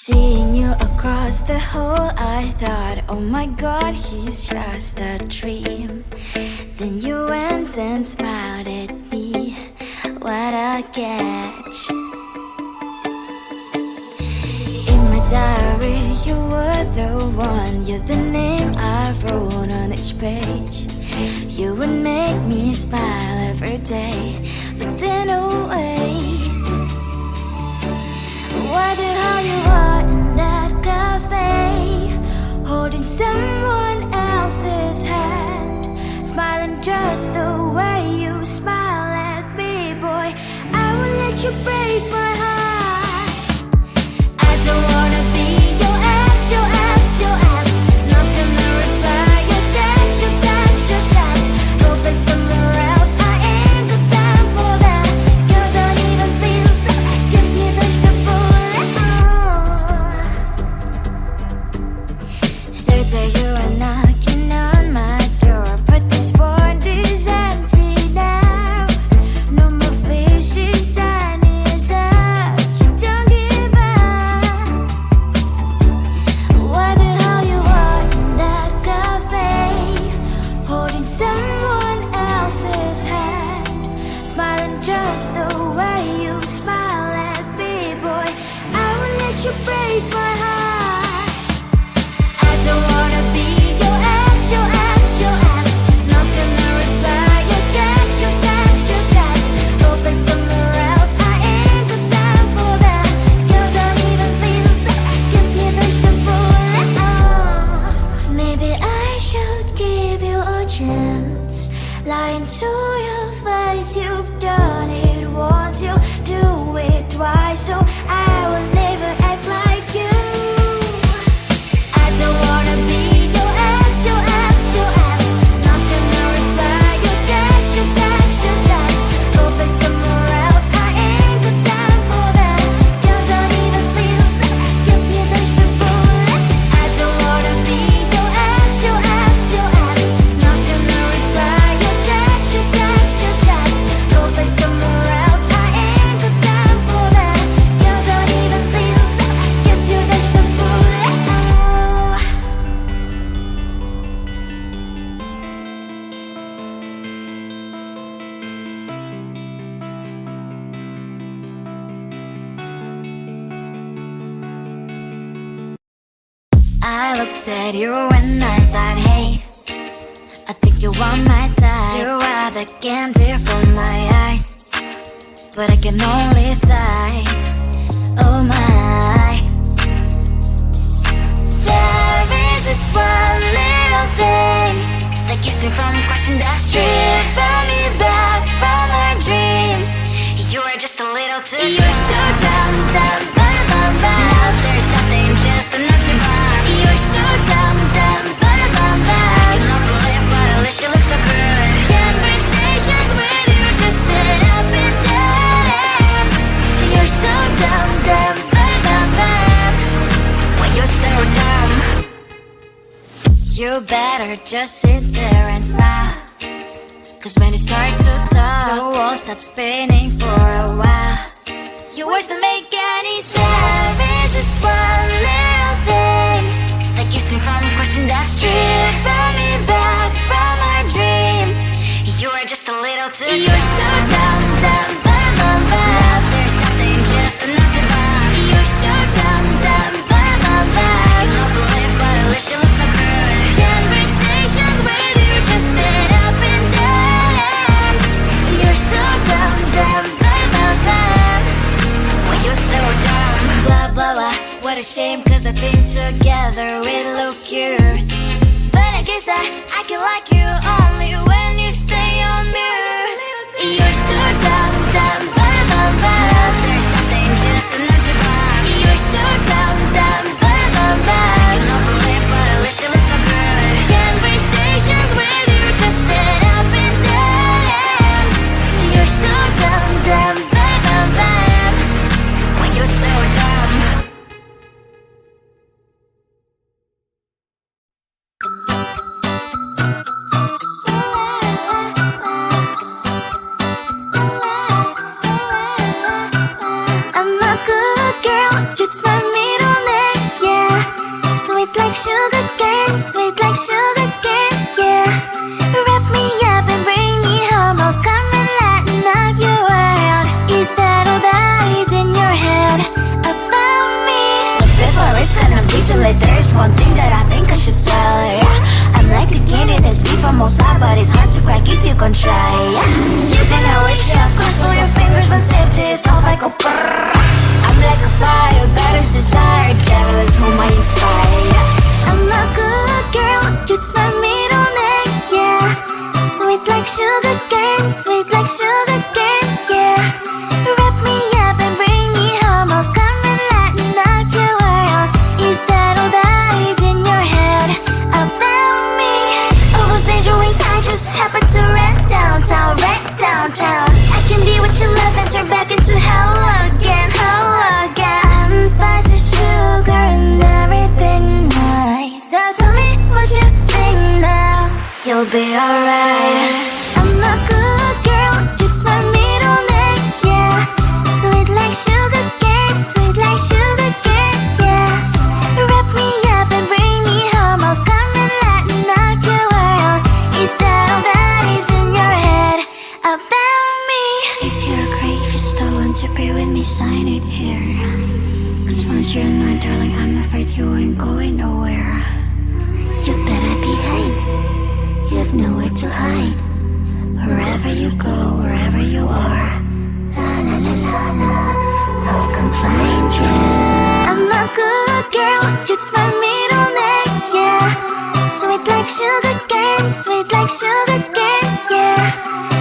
Seeing you across the hall, I thought, oh my god, he's just a dream. Then you went and smiled at me, what a catch. In my diary, you were the one, you're the name I wrote on each page. You would make me smile every day, but then oh wait, why the hell you are in that cafe, holding someone else's hand, smiling just the way you smile at me, boy. I will let you break my heart. I don't wanna be your ex, your ex, your ex. Not gonna reply your text, your text, your text. Go play somewhere else, I ain't got time for that. You don't even feel so, kiss me vegetable. Third day you are knocking on my door, but this one is empty now. No more fishes, sun is out. You don't give up. Why the hell you are in that cafe, holding someone else's hand, smiling just the way you smile at me, boy. I will let you break my heart. I don't wanna be your ex, your ex, your ex. Not gonna reply your text, your text, your text. Go play somewhere else, I ain't got time for that. You don't even feel so, kiss me vegetable. Maybe I should give you a chance. Lying to your face, you've done it once, you do it twice, so I will never act like you. I don't wanna be your ex, your ex, your ex. Not gonna reply your text, your text, your text. Go play somewhere else, I ain't got time for that. You don't even feel so, kiss me vegetable. I don't wanna be your ex, your ex, your ex. Not gonna reply your text, your text, your text. Go play somewhere else, I ain't got time for that. You don't even feel so, kiss you vegetable. I looked at you and I thought, hey, I think you are my type. You are the candy from my eyes, but I can only sigh, oh my. There is just one little thing that keeps me from crossing that street. Drive me back from my dreams. You are just a little too close. You're so dumb, dumb, bum, bum, bum. Now there's nothing, just enough to buy. You're so dumb, dumb, bum, bum, bum. I cannot believe but at least you look so good. Conversations with you just end up in dead end. You're so dumb, dumb, bum, bum, bum. Why you're so dumb? You better just sit there and smile, 'cause when you start to talk, the world stops spinning for a while. Your words don't make any sense. There's just one little thing that keeps me from crossing that street. Bring me back from our dreams. You are just a little too close. You're so dumb, dumb, bum, bum, bum. Now there's nothing, just enough to buy. You're so dumb, dumb, bum, bum, bum. I cannot believe but at least you look so good. Conversations with you just end up in dead end. You're so dumb, dumb, bum, bum, bum. Why you're so dumb? Blah, blah, blah. What a shame, 'cause I think together we look cute. But I guess that I can like you only when you stay on mute. You're so dumb, dumb, bum, bum, bum. There's nothing, just enough to buy. You're so dumb, dumb, bum, bum, bum. I cannot believe but at least you look so good. Conversations with you just end up in dead end. You're so dumb, dumb, bum, bum, bum. Why you're so dumb? it. There's one thing that I think I should tell her, yeah. I'm like a candy that's beef from outside, but it's hard to crack if you can try, yeah. You can always shove, cross all your fingers, when safety is off, I go brrrr. I'm like a fire, baddest desire, devil is whom I inspire, yeah. I'm a good girl, it's my middle name, yeah. Sweet like sugar cane, sweet like sugar cane, yeah. Wrap me up and bring me home, I'll come and lighten up your world. Is that all that is in your head about me? Oh, those angel wings, I just happen to rent downtown, I can be what you love and turn back into hell again, spicy sugar and everything nice. So tell me what you think now, you'll be alright. I'm a good girl, it's my middle name, yeah. Sweet like sugar cane, sweet like sugar cane, yeah. Wrap me up and bring me home, I'll come and lighten up your world. Is that all that is in your head about me? If you're great, if you're still want to be with me, sign it here. Cause once you're mine, darling, I'm afraid you ain't going nowhere. You better behave, you have nowhere to hide. Wherever you go, wherever you are, la la la la la, I'll come find you. I'm a good girl, it's my middle name, yeah. Sweet like sugar cane, sweet like sugar cane, yeah.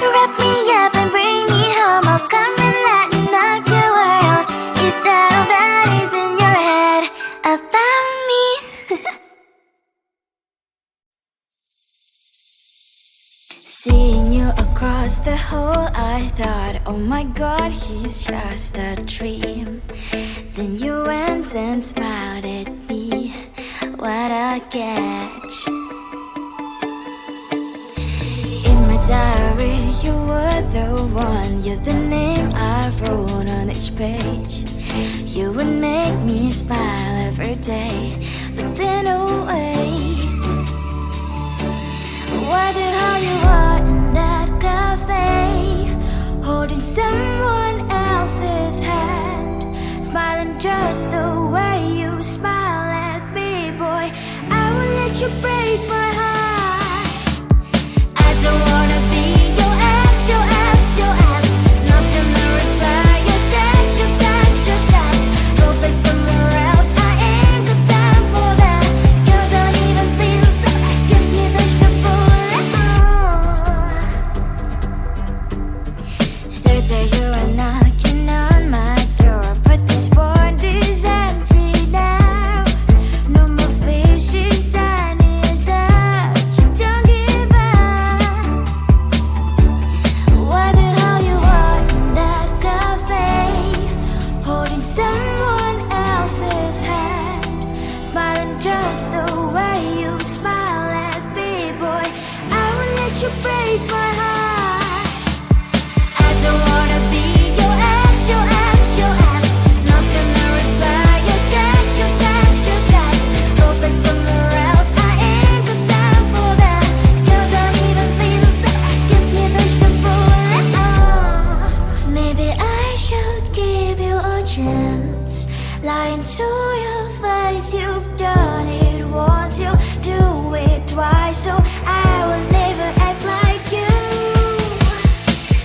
Wrap me up and bring me home, I'll come and lighten up your world. Is that all that is in your head about me? Seeing you across the hall, I thought, oh my god, he's just a dream. Then you went and smiled at me, what a catch. In my diary, you were the one, you're the name I wrote on each page. You would make me smile every day, but then oh wait, what the hell you are in that cafe, holding someone else's hand, smiling just the way you smile at me, boy. I will let you break my heart. I don't wanna be your ex, your ex, your ex. Not gonna reply your text, your text, your text. Go play somewhere else, I ain't got time for that. Girl, don't even feel so, kiss me vegetable. Third day you are knocking on my door, but this board is empty now. No more faces, sun is out, you don't give up. What the hell you are in that cafe, holding someone else's hand, smiling just the way you smile at me, boy. I will let you break my heart. I don't wanna be your ex, your ex, your ex. Not gonna reply your text, your text, your text. Go play somewhere else, I ain't got time for that. Girl, don't even feel so, kiss me vegetable. Maybe I should give you a chance. Lying to your face, you've done it once, you do it twice, so I will never act like you.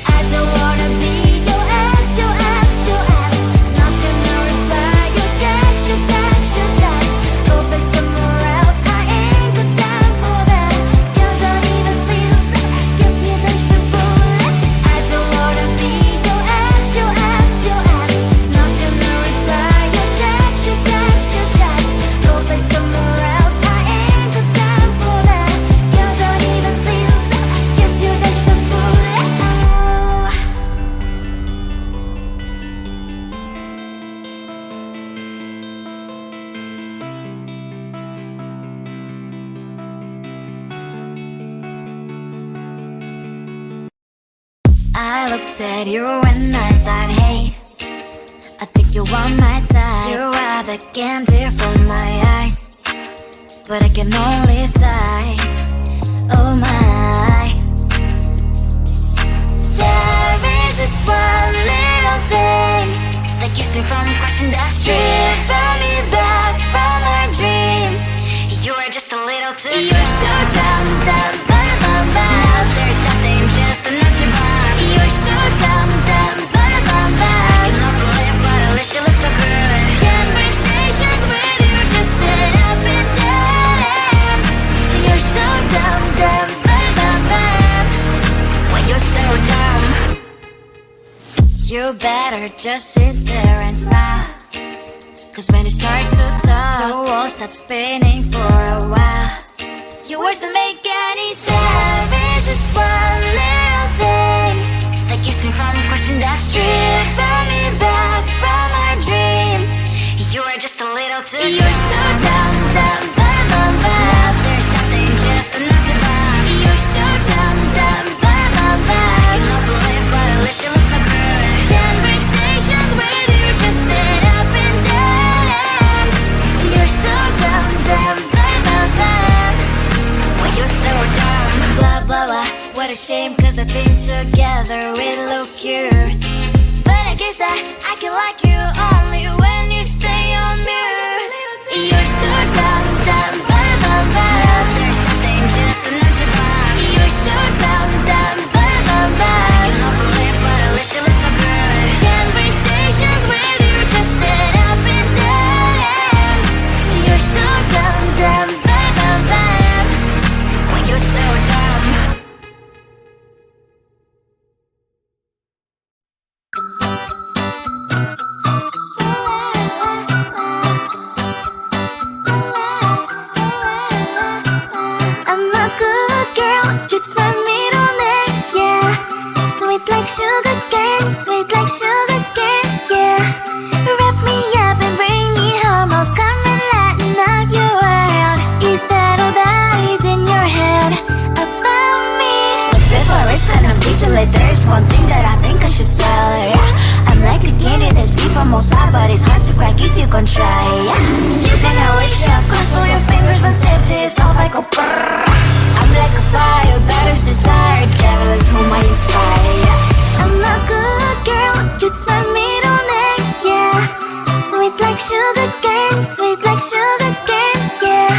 I don't wanna be your ex, your ex, your ex. Not gonna reply your text, your text, your text. Go play somewhere else, I ain't got time for that. Girl, don't even feel so, kiss me vegetable. I don't wanna be your ex, your ex, your ex. Not gonna reply your text, your text, your text. Go play somewhere else, I ain't got time for that. Girl, don't even feel so, kiss you vegetable. I looked at you and I thought, hey, I think you are my type. You are the candy from my eyes, but I can only sigh, oh my. There is just one little thing that keeps me from crossing that street, driven me back from my dreams. better just sit there and smile. Cause when you start to talk, your world stops spinning for a while. Your words don't make any sense. It's just one little thing that keeps me from crossing that street. Turn me back from our dreams. You are just a little too young. You're so dumb, dumb, dumb, dumb, dumb. There's nothing just enough to buy. You're so dumb, dumb, dumb, dumb, dumb. You don't believe but at least you look so good. Conversations with you just end up in dead end. You're so dumb, dumb, dumb, dumb, dumb. When you're so dumb. Blah, blah, blah. What a shame, cause I think together we look cute. But I guess that I can like you only when you stay on mute. You're so dumb, dumb, dumb, dumb, dumb. There's nothing just enough to buy. You're so dumb, dumb, dumb, dumb, dumb. You don't believe but at least you look so good. Conversations with you just end up in dead end. You're so dumb, dumb, dumb, dumb, dumb. When you're so dumb. I'm a good girl, it's my middle name, yeah. Sweet like sugar cane, sweet like sugar cane, yeah. Wrap me up and bring me home, I'll come and lighten up your world. Is that all that is in your head about me? But before it's gonna be too late, there's one thing that I think I should tell her, yeah. I'm like the candy that's deep from outside, but it's hard to crack if you can try, yeah. You can always shove, cross all your fingers when safety is off, I go brrrr. I'm like a fire, battles desire, devil is whom I inspire, yeah. I'm a good girl, it's my middle name, yeah. Sweet like sugar cane, sweet like sugar cane, yeah.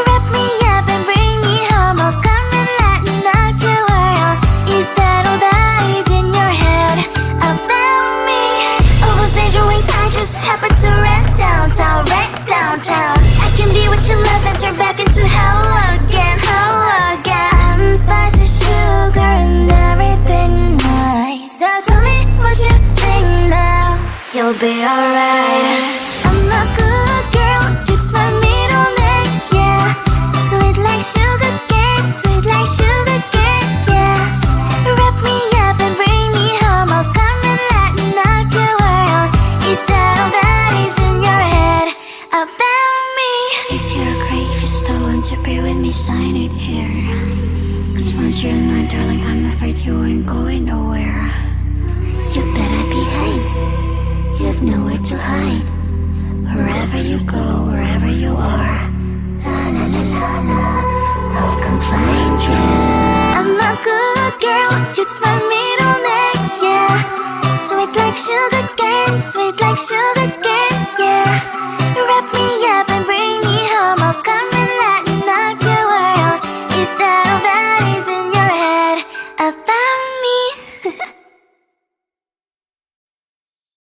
Wrap me up and bring me home, I'll come and lighten up your world. Is that all that is in your head about me? All those angel wings I just happen to rent downtown, rent downtown. I can be what you love and turn back into hell again, hell again. Spicy sugar and everything nice. So tell me what you think now. You'll be alright. I'm a good girl, it's my middle name, yeah. Sweet like sugar cane, sweet like sugar cane, yeah. Wrap me up and bring me home, I'll come and lighten up your world. Is that all that is in your head about me? If you agree, if you still want to be with me, sign it here. Cause once you're mine, darling, I'm afraid you ain't going nowhere. You better behave, you have nowhere to hide. Wherever you go, wherever you are, la la la la la, I'll come find you. I'm a good girl, it's my middle name, yeah. Sweet like sugar cane, sweet like sugar cane, yeah. Wrap me up